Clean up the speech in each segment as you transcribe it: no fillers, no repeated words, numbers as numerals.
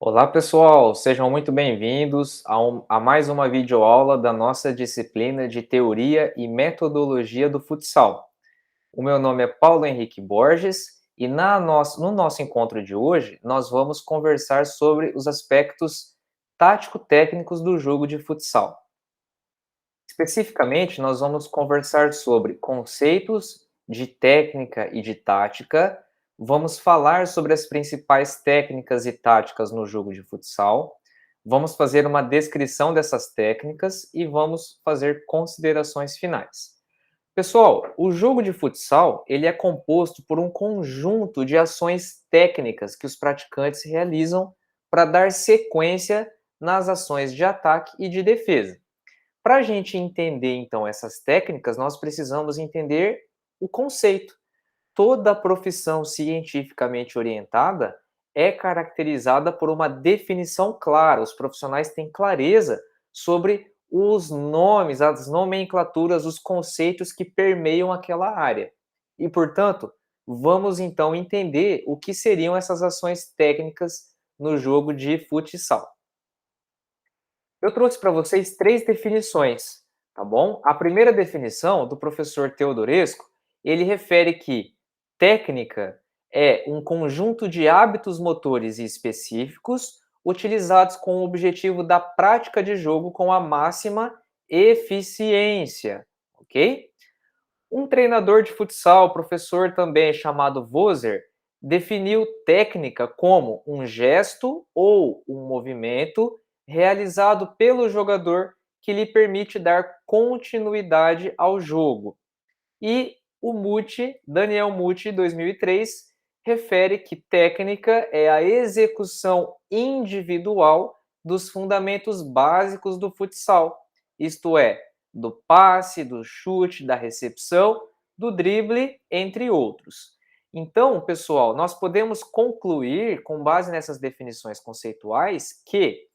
Olá, pessoal! Sejam muito bem-vindos a mais uma videoaula da nossa disciplina de Teoria e Metodologia do Futsal. O meu nome é Paulo Henrique Borges e no nosso encontro de hoje nós vamos conversar sobre os aspectos tático-técnicos do jogo de futsal. Especificamente, nós vamos conversar sobre conceitos de técnica e de tática, vamos falar sobre as principais técnicas e táticas no jogo de futsal, vamos fazer uma descrição dessas técnicas e vamos fazer considerações finais. Pessoal, o jogo de futsal, ele é composto por um conjunto de ações técnicas que os praticantes realizam para dar sequência nas ações de ataque e de defesa. Para a gente entender, então, essas técnicas, nós precisamos entender o conceito. Toda profissão cientificamente orientada é caracterizada por uma definição clara. Os profissionais têm clareza sobre os nomes, as nomenclaturas, os conceitos que permeiam aquela área. E, portanto, vamos então entender o que seriam essas ações técnicas no jogo de futsal. Eu trouxe para vocês três definições, tá bom? A primeira definição, do professor Teodoresco, ele refere que técnica é um conjunto de hábitos motores específicos utilizados com o objetivo da prática de jogo com a máxima eficiência, ok? Um treinador de futsal, professor também chamado Voser, definiu técnica como um gesto ou um movimento realizado pelo jogador que lhe permite dar continuidade ao jogo. E o Muti, Daniel Muti, 2003, refere que técnica é a execução individual dos fundamentos básicos do futsal, isto é, do passe, do chute, da recepção, do drible, entre outros. Então, pessoal, nós podemos concluir, com base nessas definições conceituais, que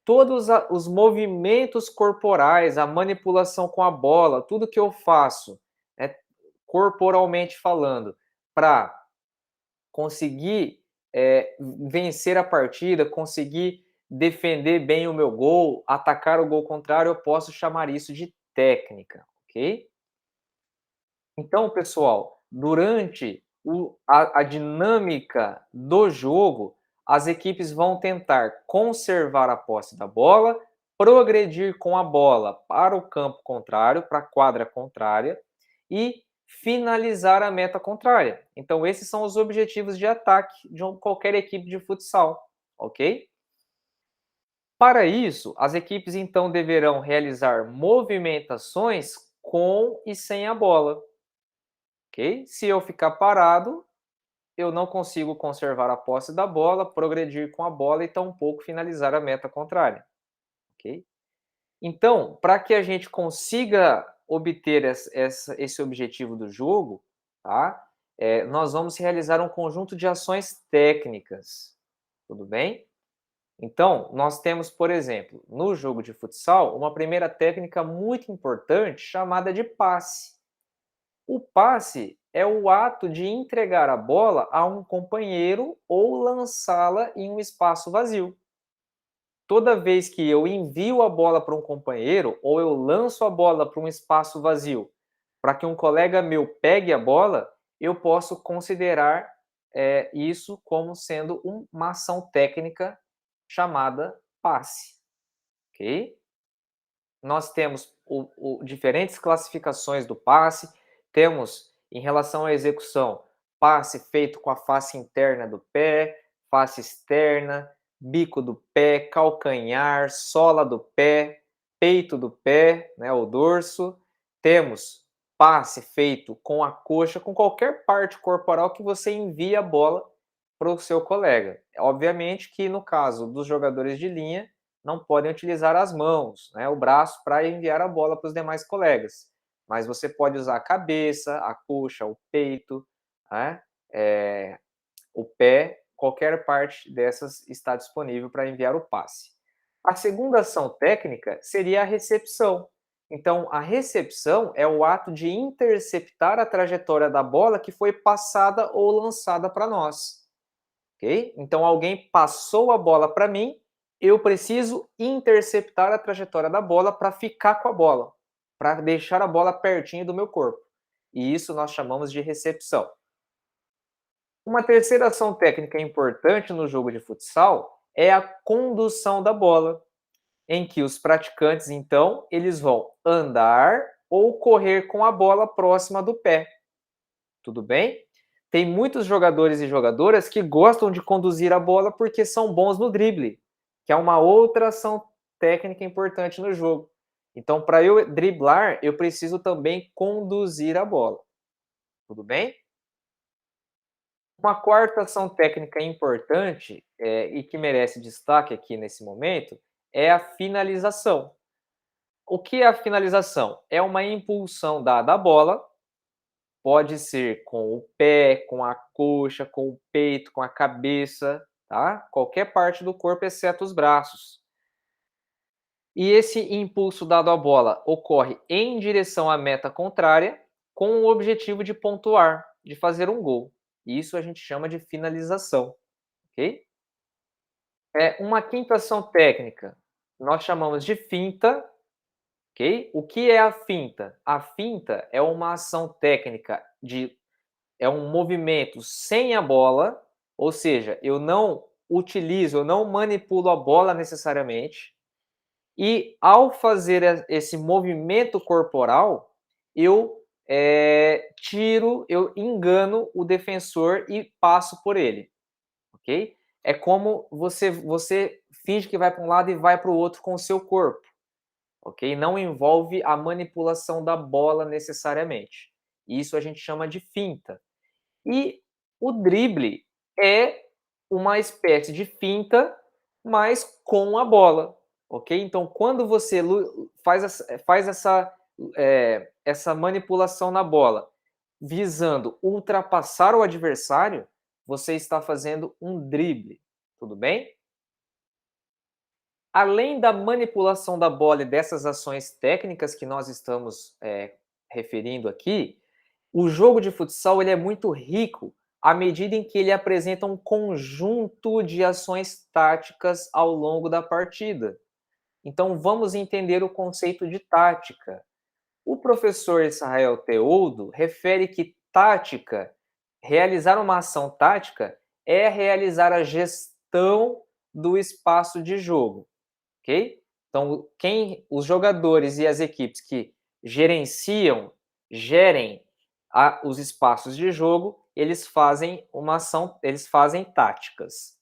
todos os movimentos corporais, a manipulação com a bola, tudo que eu faço, né, corporalmente falando, para conseguir vencer a partida, conseguir defender bem o meu gol, atacar o gol contrário, eu posso chamar isso de técnica, ok? Então, pessoal, durante a dinâmica do jogo, as equipes vão tentar conservar a posse da bola, progredir com a bola para o campo contrário, para a quadra contrária, e finalizar a meta contrária. Então, esses são os objetivos de ataque de qualquer equipe de futsal, ok? Para isso, as equipes então deverão realizar movimentações com e sem a bola, ok? Se eu ficar parado, eu não consigo conservar a posse da bola, progredir com a bola e tampouco finalizar a meta contrária, ok? Então, para que a gente consiga obter esse objetivo do jogo, tá? Nós vamos realizar um conjunto de ações técnicas, tudo bem? Então, nós temos, por exemplo, no jogo de futsal, uma primeira técnica muito importante chamada de passe. O passe é o ato de entregar a bola a um companheiro ou lançá-la em um espaço vazio. Toda vez que eu envio a bola para um companheiro ou eu lanço a bola para um espaço vazio para que um colega meu pegue a bola, eu posso considerar isso como sendo uma ação técnica chamada passe, ok? Nós temos diferentes classificações do passe, temos, em relação à execução, passe feito com a face interna do pé, face externa, bico do pé, calcanhar, sola do pé, peito do pé, né, o dorso. Temos passe feito com a coxa, com qualquer parte corporal que você envie a bola para o seu colega. Obviamente que no caso dos jogadores de linha, não podem utilizar as mãos, né, o braço para enviar a bola para os demais colegas. Mas você pode usar a cabeça, a coxa, o peito, né, o pé, qualquer parte dessas está disponível para enviar o passe. A segunda ação técnica seria a recepção. Então, a recepção é o ato de interceptar a trajetória da bola que foi passada ou lançada para nós. ok? Então, alguém passou a bola para mim, eu preciso interceptar a trajetória da bola para ficar com a bola, para deixar a bola pertinho do meu corpo. E isso nós chamamos de recepção. Uma terceira ação técnica importante no jogo de futsal é a condução da bola, em que os praticantes, então, eles vão andar ou correr com a bola próxima do pé. Tudo bem? Tem muitos jogadores e jogadoras que gostam de conduzir a bola porque são bons no drible, que é uma outra ação técnica importante no jogo. Então, para eu driblar, eu preciso também conduzir a bola. Tudo bem? Uma quarta ação técnica importante e que merece destaque aqui nesse momento é a finalização. O que é a finalização? É uma impulsão dada à bola, pode ser com o pé, com a coxa, com o peito, com a cabeça, tá? Qualquer parte do corpo, exceto os braços. E esse impulso dado à bola ocorre em direção à meta contrária, com o objetivo de pontuar, de fazer um gol. Isso a gente chama de finalização, ok? Uma quinta ação técnica, nós chamamos de finta, ok? O que é a finta? A finta é uma ação técnica é um movimento sem a bola, ou seja, eu não utilizo, eu não manipulo a bola necessariamente, e ao fazer esse movimento corporal, eu tiro, eu engano o defensor e passo por ele, ok? É como você finge que vai para um lado e vai para o outro com o seu corpo, ok? Não envolve a manipulação da bola necessariamente. Isso a gente chama de finta. E o drible é uma espécie de finta, mas com a bola, ok? Então, quando você faz essa manipulação na bola, visando ultrapassar o adversário, você está fazendo um drible, tudo bem? Além da manipulação da bola e dessas ações técnicas que nós estamos referindo aqui, o jogo de futsal ele é muito rico à medida em que ele apresenta um conjunto de ações táticas ao longo da partida. Então vamos entender o conceito de tática. O professor Israel Teodo refere que tática, realizar uma ação tática, é realizar a gestão do espaço de jogo, ok? Então, os jogadores e as equipes que gerem os espaços de jogo, eles fazem uma ação, eles fazem táticas.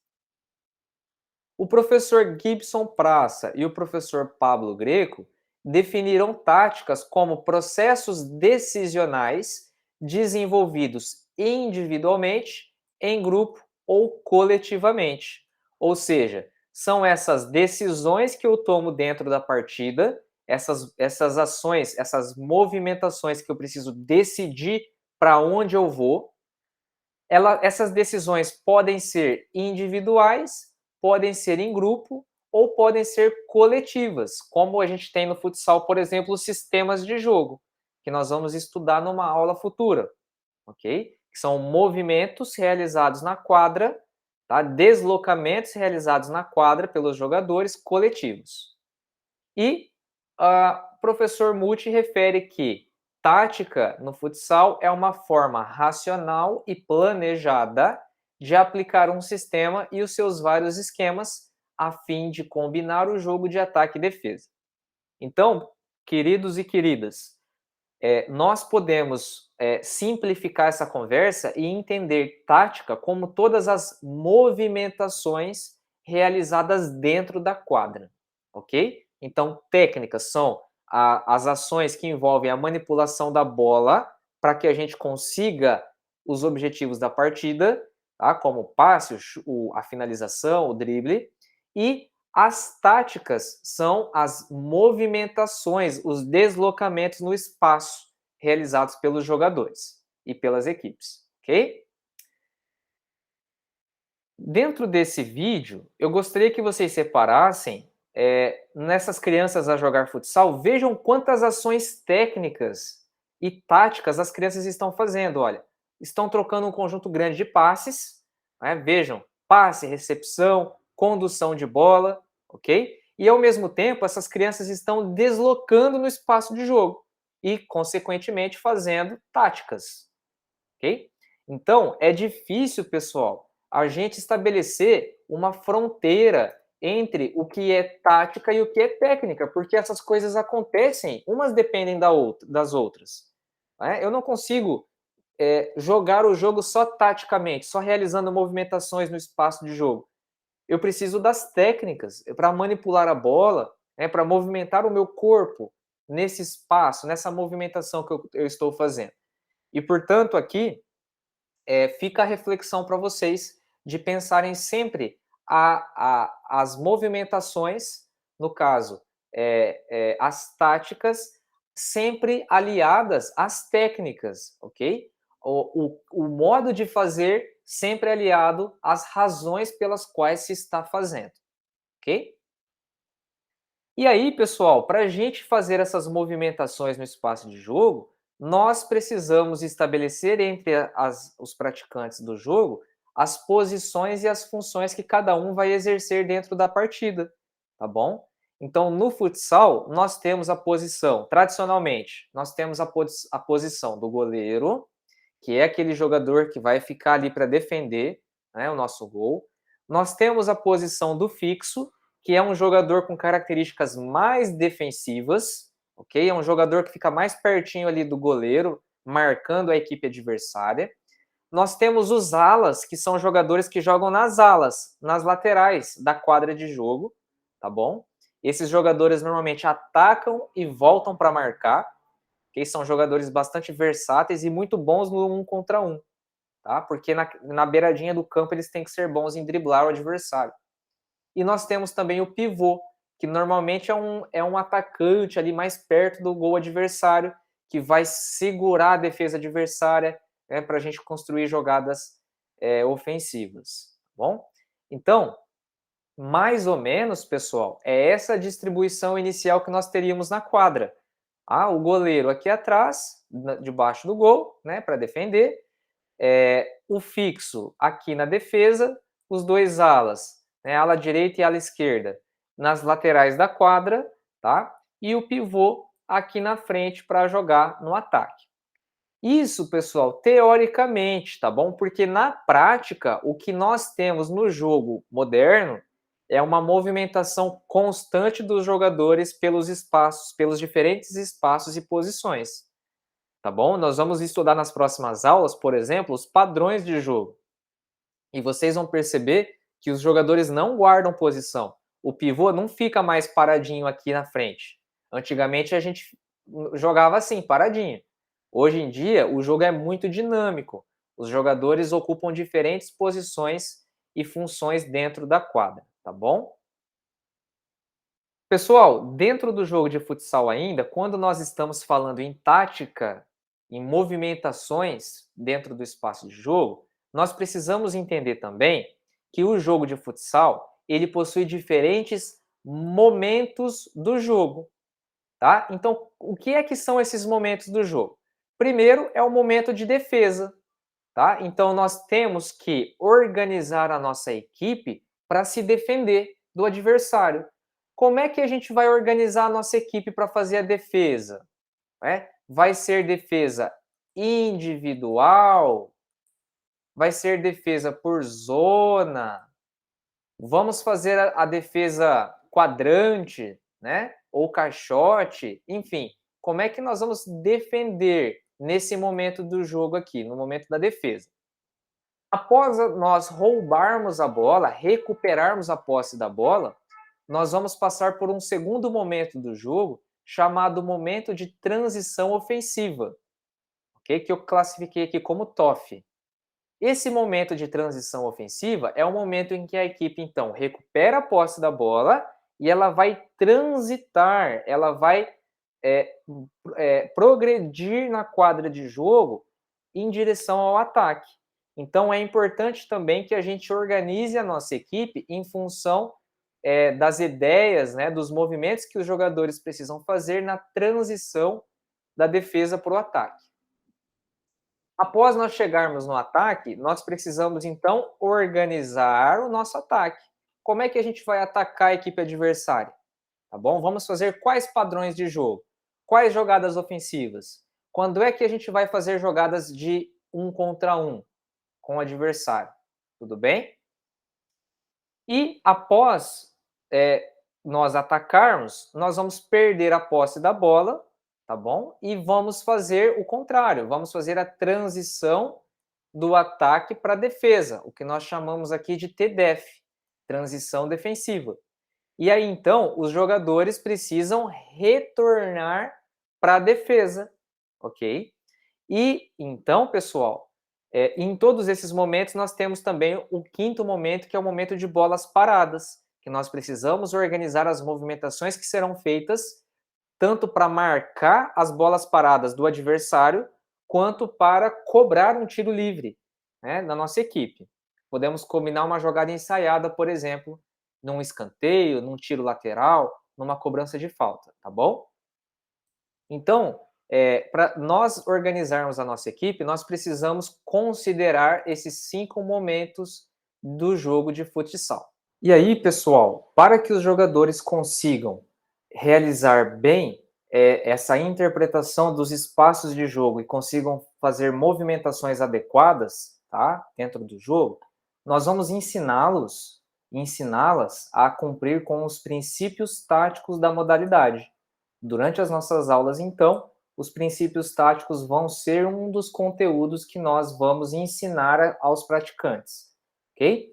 O professor Gibson Praça e o professor Pablo Greco definiram táticas como processos decisionais desenvolvidos individualmente, em grupo ou coletivamente. Ou seja, são essas decisões que eu tomo dentro da partida, essas ações, essas movimentações que eu preciso decidir para onde eu vou. Essas decisões podem ser individuais, podem ser em grupo ou podem ser coletivas, como a gente tem no futsal, por exemplo, os sistemas de jogo, que nós vamos estudar numa aula futura, ok? Que são movimentos realizados na quadra, tá? Deslocamentos realizados na quadra pelos jogadores coletivos. E o professor Muti refere que tática no futsal é uma forma racional e planejada de aplicar um sistema e os seus vários esquemas a fim de combinar o jogo de ataque e defesa. Então, queridos e queridas, nós podemos simplificar essa conversa e entender tática como todas as movimentações realizadas dentro da quadra, ok? Então, técnicas são as ações que envolvem a manipulação da bola para que a gente consiga os objetivos da partida, tá? Como o passe, a finalização, o drible, e as táticas são as movimentações, os deslocamentos no espaço realizados pelos jogadores e pelas equipes, ok? Dentro desse vídeo, eu gostaria que vocês separassem nessas crianças a jogar futsal, vejam quantas ações técnicas e táticas as crianças estão fazendo. Olha, estão trocando um conjunto grande de passes, né? Vejam, passe, recepção, condução de bola, ok? E ao mesmo tempo, essas crianças estão deslocando no espaço de jogo e, consequentemente, fazendo táticas, ok? Então, é difícil, pessoal, a gente estabelecer uma fronteira entre o que é tática e o que é técnica, porque essas coisas acontecem, umas dependem das outras. Né? Eu não consigo jogar o jogo só taticamente, só realizando movimentações no espaço de jogo. Eu preciso das técnicas para manipular a bola, para movimentar o meu corpo nesse espaço, nessa movimentação que eu estou fazendo. E, portanto, aqui fica a reflexão para vocês de pensarem sempre as movimentações, no caso, as táticas, sempre aliadas às técnicas, ok? O modo de fazer sempre aliado às razões pelas quais se está fazendo, ok? E aí, pessoal, para a gente fazer essas movimentações no espaço de jogo, nós precisamos estabelecer entre os praticantes do jogo as posições e as funções que cada um vai exercer dentro da partida, tá bom? Então, no futsal, nós temos a posição, tradicionalmente, nós temos a posição do goleiro, que é aquele jogador que vai ficar ali para defender, né, o nosso gol. Nós temos a posição do fixo, que é um jogador com características mais defensivas, ok? É um jogador que fica mais pertinho ali do goleiro, marcando a equipe adversária. Nós temos os alas, que são jogadores que jogam nas alas, nas laterais da quadra de jogo, tá bom? Esses jogadores normalmente atacam e voltam para marcar, que são jogadores bastante versáteis e muito bons no 1 contra 1, tá? Porque na beiradinha do campo eles têm que ser bons em driblar o adversário. E nós temos também o pivô, que normalmente é um atacante ali mais perto do gol adversário, que vai segurar a defesa adversária, né, para a gente construir jogadas ofensivas, tá bom? Então, mais ou menos, pessoal, é essa distribuição inicial que nós teríamos na quadra. O goleiro aqui atrás, debaixo do gol, né, para defender. O fixo aqui na defesa, os dois alas, né, ala direita e ala esquerda, nas laterais da quadra, tá? E o pivô aqui na frente para jogar no ataque. Isso, pessoal, teoricamente, tá bom? Porque na prática, o que nós temos no jogo moderno é uma movimentação constante dos jogadores pelos espaços, pelos diferentes espaços e posições, tá bom? Nós vamos estudar nas próximas aulas, por exemplo, os padrões de jogo. E vocês vão perceber que os jogadores não guardam posição. O pivô não fica mais paradinho aqui na frente. Antigamente a gente jogava assim, paradinho. Hoje em dia o jogo é muito dinâmico. Os jogadores ocupam diferentes posições e funções dentro da quadra, tá bom? Pessoal, dentro do jogo de futsal ainda, quando nós estamos falando em tática, em movimentações dentro do espaço de jogo, nós precisamos entender também que o jogo de futsal, ele possui diferentes momentos do jogo, tá? Então, o que é que são esses momentos do jogo? Primeiro é o momento de defesa, tá? Então nós temos que organizar a nossa equipe para se defender do adversário. Como é que a gente vai organizar a nossa equipe para fazer a defesa? Vai ser defesa individual? Vai ser defesa por zona? Vamos fazer a defesa quadrante, né? Ou caixote? Enfim, como é que nós vamos defender nesse momento do jogo aqui, no momento da defesa? Após nós roubarmos a bola, recuperarmos a posse da bola, nós vamos passar por um segundo momento do jogo, chamado momento de transição ofensiva, ok? Que eu classifiquei aqui como TOF. Esse momento de transição ofensiva é o momento em que a equipe, então, recupera a posse da bola e ela vai transitar, ela vai progredir na quadra de jogo em direção ao ataque. Então, é importante também que a gente organize a nossa equipe em função das ideias, né, dos movimentos que os jogadores precisam fazer na transição da defesa para o ataque. Após nós chegarmos no ataque, nós precisamos então organizar o nosso ataque. Como é que a gente vai atacar a equipe adversária? Tá bom? Vamos fazer quais padrões de jogo? Quais jogadas ofensivas? Quando é que a gente vai fazer jogadas de um contra um com o adversário? Tudo bem? E após nós atacarmos, nós vamos perder a posse da bola, tá bom? E vamos fazer o contrário, vamos fazer a transição do ataque para a defesa, o que nós chamamos aqui de TDEF, transição defensiva. E aí então os jogadores precisam retornar para a defesa, ok? E então, pessoal, em todos esses momentos nós temos também o quinto momento, que é o momento de bolas paradas, que nós precisamos organizar as movimentações que serão feitas tanto para marcar as bolas paradas do adversário, quanto para cobrar um tiro livre, né, na nossa equipe. Podemos combinar uma jogada ensaiada, por exemplo, num escanteio, num tiro lateral, numa cobrança de falta, tá bom? Então, para nós organizarmos a nossa equipe, nós precisamos considerar esses 5 momentos do jogo de futsal. E aí, pessoal, para que os jogadores consigam realizar bem essa interpretação dos espaços de jogo e consigam fazer movimentações adequadas, tá, dentro do jogo, nós vamos ensiná-las a cumprir com os princípios táticos da modalidade. Durante as nossas aulas, então, os princípios táticos vão ser um dos conteúdos que nós vamos ensinar aos praticantes, ok?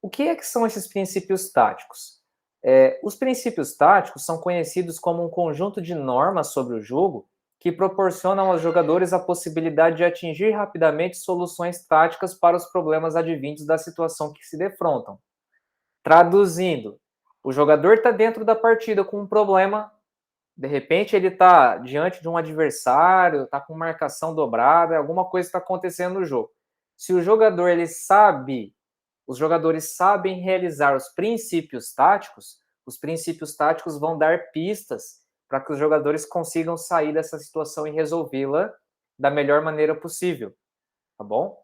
O que é que são esses princípios táticos? Os princípios táticos são conhecidos como um conjunto de normas sobre o jogo que proporcionam aos jogadores a possibilidade de atingir rapidamente soluções táticas para os problemas advindos da situação que se defrontam. Traduzindo, o jogador está dentro da partida com um problema, de repente ele está diante de um adversário, está com marcação dobrada, alguma coisa está acontecendo no jogo. Se o jogador ele sabe, os jogadores sabem realizar os princípios táticos vão dar pistas para que os jogadores consigam sair dessa situação e resolvê-la da melhor maneira possível, tá bom?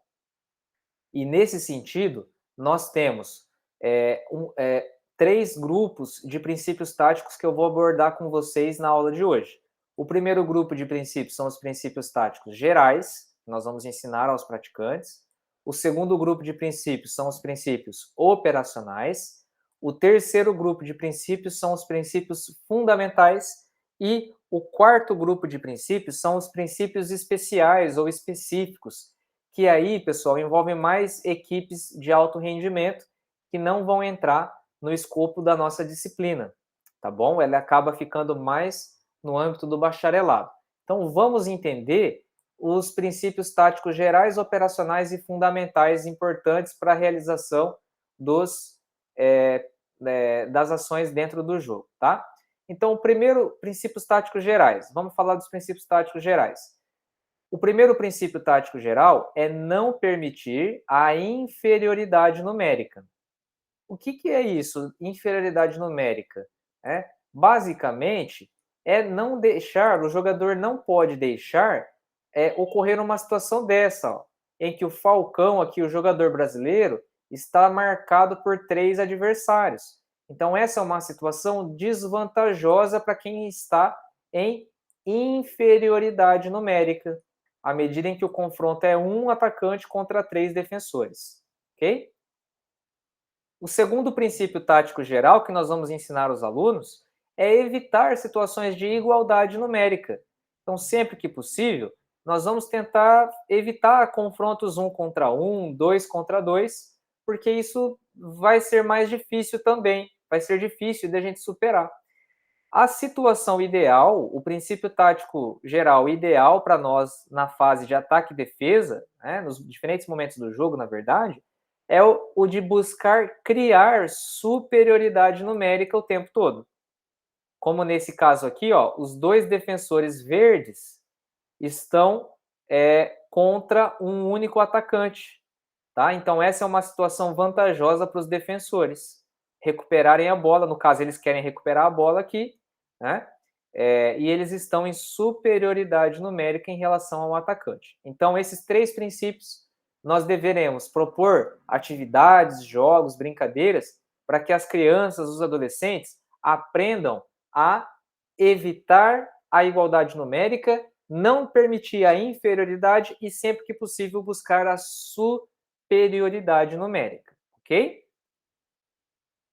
E nesse sentido, nós temos 3 grupos de princípios táticos que eu vou abordar com vocês na aula de hoje. O primeiro grupo de princípios são os princípios táticos gerais, que nós vamos ensinar aos praticantes. O segundo grupo de princípios são os princípios operacionais. O terceiro grupo de princípios são os princípios fundamentais. E o quarto grupo de princípios são os princípios especiais ou específicos, que aí, pessoal, envolvem mais equipes de alto rendimento que não vão entrar no escopo da nossa disciplina, tá bom? Ela acaba ficando mais no âmbito do bacharelado. Então, vamos entender os princípios táticos gerais, operacionais e fundamentais importantes para a realização das ações dentro do jogo, tá? Então, primeiro, princípios táticos gerais. Vamos falar dos princípios táticos gerais. O primeiro princípio tático geral é não permitir a inferioridade numérica. O que é isso, inferioridade numérica? Basicamente, é não deixar, o jogador não pode deixar ocorrer uma situação dessa, ó, em que o Falcão, aqui, o jogador brasileiro, está marcado por 3 adversários. Então, essa é uma situação desvantajosa para quem está em inferioridade numérica, à medida em que o confronto é um atacante contra 3 defensores, ok? O segundo princípio tático geral que nós vamos ensinar aos alunos é evitar situações de igualdade numérica. Então, sempre que possível, nós vamos tentar evitar confrontos 1 contra 1, 2 contra 2, porque isso vai ser mais difícil também, vai ser difícil de a gente superar. A situação ideal, o princípio tático geral ideal para nós na fase de ataque e defesa, né, nos diferentes momentos do jogo, na verdade, é o de buscar criar superioridade numérica o tempo todo. Como nesse caso aqui, ó, os 2 defensores verdes estão contra um único atacante, tá? Então essa é uma situação vantajosa para os defensores recuperarem a bola. No caso, eles querem recuperar a bola aqui, né? e eles estão em superioridade numérica em relação ao atacante. Então, esses 3 princípios, nós deveremos propor atividades, jogos, brincadeiras, para que as crianças, os adolescentes, aprendam a evitar a igualdade numérica, não permitir a inferioridade e, sempre que possível, buscar a superioridade numérica, ok?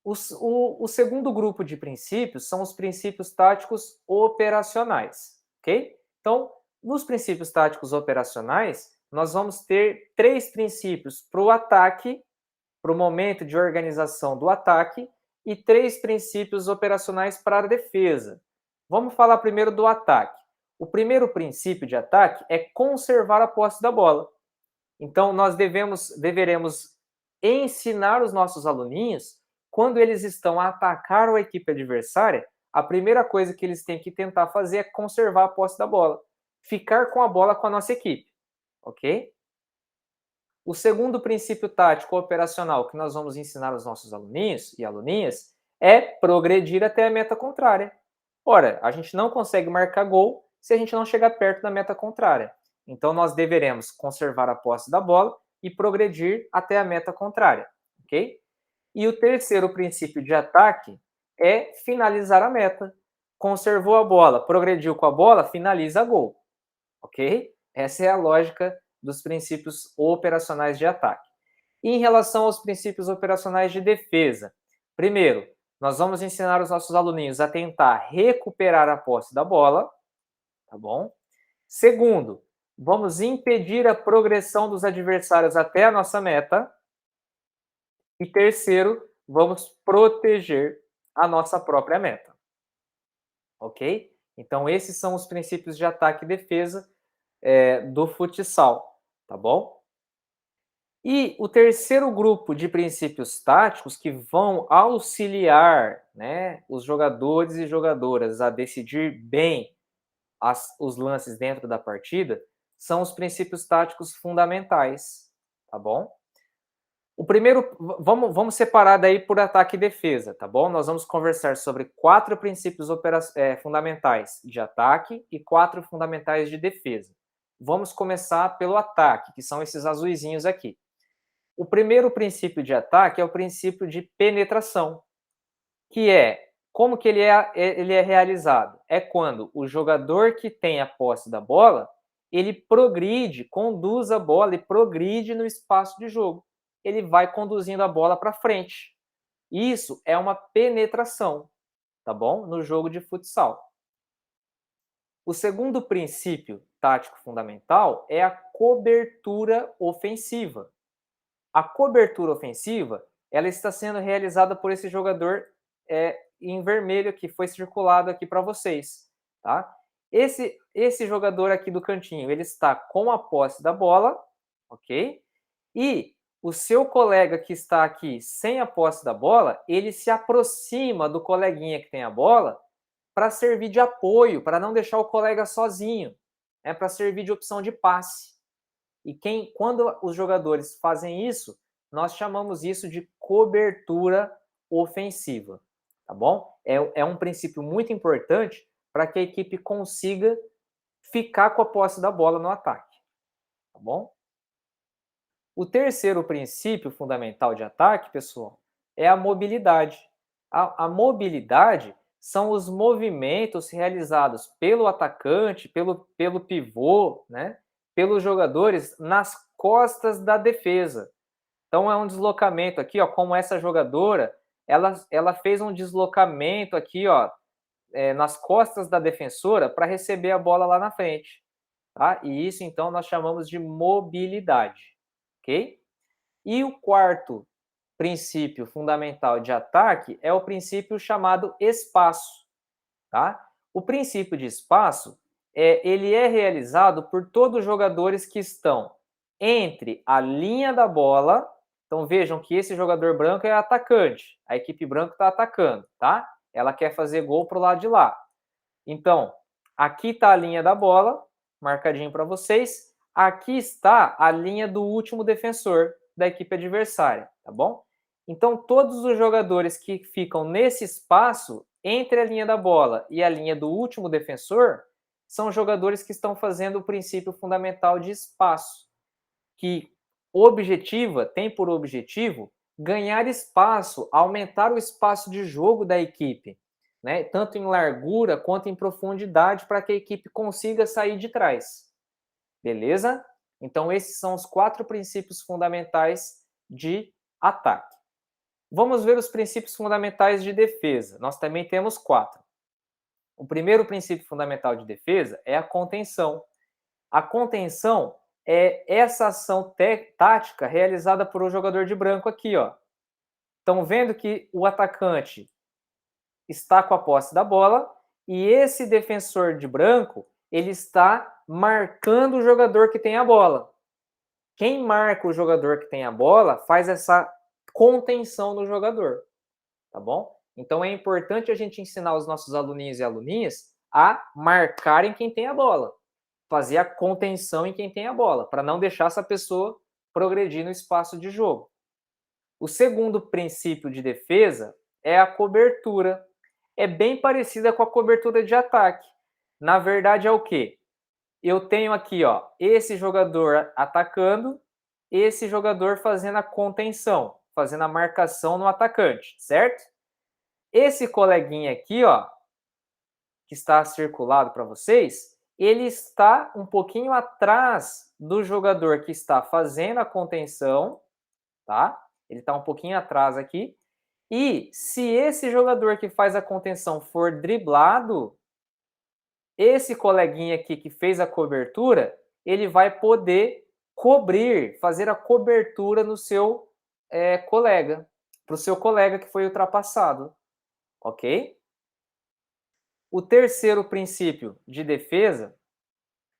O segundo grupo de princípios são os princípios táticos operacionais, ok? Então, nos princípios táticos operacionais, nós vamos ter 3 princípios para o ataque, para o momento de organização do ataque, e 3 princípios operacionais para a defesa. Vamos falar primeiro do ataque. O primeiro princípio de ataque é conservar a posse da bola. Então, nós deveremos ensinar os nossos aluninhos, quando eles estão a atacar a equipe adversária, a primeira coisa que eles têm que tentar fazer é conservar a posse da bola, ficar com a bola com a nossa equipe, ok? O segundo princípio tático operacional que nós vamos ensinar aos nossos aluninhos e aluninhas é progredir até a meta contrária. Ora, a gente não consegue marcar gol se a gente não chegar perto da meta contrária. Então, nós deveremos conservar a posse da bola e progredir até a meta contrária, ok? E o terceiro princípio de ataque é finalizar a meta. Conservou a bola, progrediu com a bola, finaliza gol, ok? Essa é a lógica dos princípios operacionais de ataque. E em relação aos princípios operacionais de defesa, primeiro, nós vamos ensinar os nossos aluninhos a tentar recuperar a posse da bola, tá bom? Segundo, vamos impedir a progressão dos adversários até a nossa meta. E terceiro, vamos proteger a nossa própria meta, ok? Então, esses são os princípios de ataque e defesa do futsal, tá bom? E o terceiro grupo de princípios táticos que vão auxiliar, né, os jogadores e jogadoras a decidir bem os lances dentro da partida são os princípios táticos fundamentais, tá bom? O primeiro, vamos separar daí por ataque e defesa, tá bom? Nós vamos conversar sobre 4 princípios fundamentais de ataque e 4 fundamentais de defesa. Vamos começar pelo ataque, que são esses azuizinhos aqui. O primeiro princípio de ataque é o princípio de penetração, que é, como que ele é realizado? É quando o jogador que tem a posse da bola, ele progride, conduz a bola e progride no espaço de jogo. Ele vai conduzindo a bola para frente. Isso é uma penetração, tá bom? No jogo de futsal. O segundo princípio tático fundamental é a cobertura ofensiva. A cobertura ofensiva, ela está sendo realizada por esse jogador em vermelho que foi circulado aqui para vocês, tá? Esse jogador aqui do cantinho, ele está com a posse da bola, ok? E o seu colega que está aqui sem a posse da bola, ele se aproxima do coleguinha que tem a bola para servir de apoio, para não deixar o colega sozinho, para servir de opção de passe. E quando os jogadores fazem isso, nós chamamos isso de cobertura ofensiva, tá bom? É um princípio muito importante para que a equipe consiga ficar com a posse da bola no ataque, tá bom? O terceiro princípio fundamental de ataque, pessoal, é a mobilidade. A mobilidade são os movimentos realizados pelo atacante, pelo pivô, né, pelos jogadores nas costas da defesa. Então, é um deslocamento aqui, ó, como essa jogadora, ela fez um deslocamento aqui, ó, nas costas da defensora para receber a bola lá na frente. Tá? E isso, então, nós chamamos de mobilidade. Ok? E o quarto princípio fundamental de ataque é o princípio chamado espaço. Tá? O princípio de espaço ele é realizado por todos os jogadores que estão entre a linha da bola. Então vejam que esse jogador branco é atacante, a equipe branca está atacando, tá? Ela quer fazer gol para o lado de lá. Então, aqui está a linha da bola, marcadinho para vocês. Aqui está a linha do último defensor da equipe adversária, tá bom? Então, todos os jogadores que ficam nesse espaço entre a linha da bola e a linha do último defensor, são jogadores que estão fazendo o princípio fundamental de espaço, que tem por objetivo ganhar espaço, aumentar o espaço de jogo da equipe, né? Tanto em largura quanto em profundidade, para que a equipe consiga sair de trás. Beleza? Então, esses são os 4 princípios fundamentais de ataque. Vamos ver os princípios fundamentais de defesa. Nós também temos 4. O primeiro princípio fundamental de defesa é a contenção. A contenção é essa ação tática realizada por um jogador de branco aqui, ó. Estão vendo que o atacante está com a posse da bola e esse defensor de branco, ele está marcando o jogador que tem a bola. Quem marca o jogador que tem a bola faz essa contenção no jogador, tá bom? Então é importante a gente ensinar os nossos aluninhos e aluninhas a marcarem quem tem a bola, fazer a contenção em quem tem a bola, para não deixar essa pessoa progredir no espaço de jogo. O segundo princípio de defesa é a cobertura. É bem parecida com a cobertura de ataque. Na verdade é o quê? Eu tenho aqui, ó, esse jogador atacando, esse jogador fazendo a contenção, fazendo a marcação no atacante, certo? Esse coleguinha aqui, ó, que está circulado para vocês, ele está um pouquinho atrás do jogador que está fazendo a contenção, tá? Ele está um pouquinho atrás aqui. E se esse jogador que faz a contenção for driblado, esse coleguinha aqui que fez a cobertura, ele vai poder cobrir, fazer a cobertura no seu colega, para o seu colega que foi ultrapassado, ok? O terceiro princípio de defesa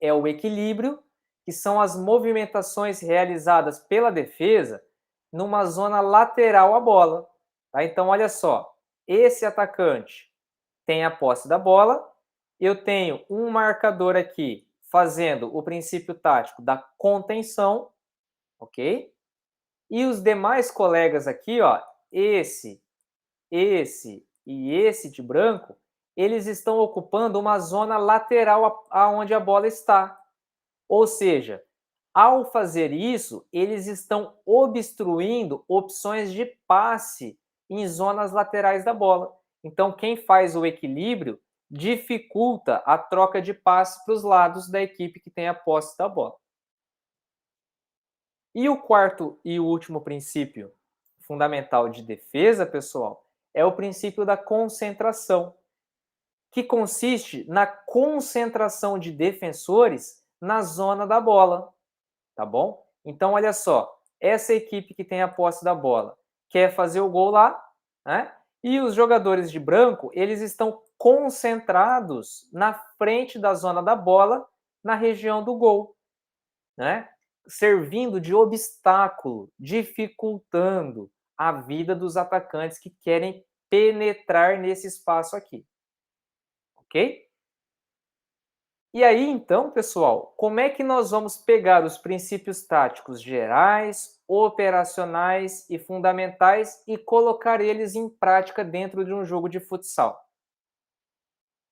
é o equilíbrio, que são as movimentações realizadas pela defesa numa zona lateral à bola. Tá? Então, olha só, esse atacante tem a posse da bola, eu tenho um marcador aqui fazendo o princípio tático da contenção, ok? E os demais colegas aqui, ó, esse e esse de branco, eles estão ocupando uma zona lateral aonde a bola está. Ou seja, ao fazer isso, eles estão obstruindo opções de passe em zonas laterais da bola. Então, quem faz o equilíbrio dificulta a troca de passe para os lados da equipe que tem a posse da bola. E o quarto e o último princípio fundamental de defesa, pessoal, é o princípio da concentração, que consiste na concentração de defensores na zona da bola, tá bom? Então, olha só, essa equipe que tem a posse da bola quer fazer o gol lá, né? E os jogadores de branco, eles estão concentrados na frente da zona da bola, na região do gol, né? Servindo de obstáculo, dificultando a vida dos atacantes que querem penetrar nesse espaço aqui. Ok? E aí, então, pessoal, como é que nós vamos pegar os princípios táticos gerais, operacionais e fundamentais e colocar eles em prática dentro de um jogo de futsal?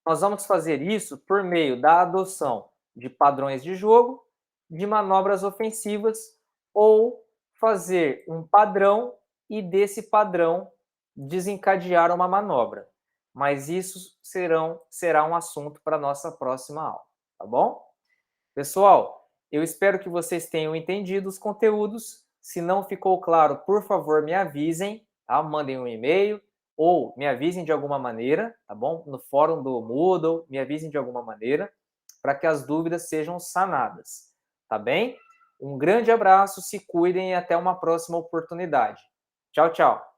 Nós vamos fazer isso por meio da adoção de padrões de jogo, de manobras ofensivas ou fazer um padrão e desse padrão desencadear uma manobra. Mas isso será um assunto para a nossa próxima aula, tá bom? Pessoal, eu espero que vocês tenham entendido os conteúdos. Se não ficou claro, por favor, me avisem, tá? Mandem um e-mail ou me avisem de alguma maneira, tá bom? No fórum do Moodle, me avisem de alguma maneira, para que as dúvidas sejam sanadas, tá bem? Um grande abraço, se cuidem e até uma próxima oportunidade. Tchau, tchau!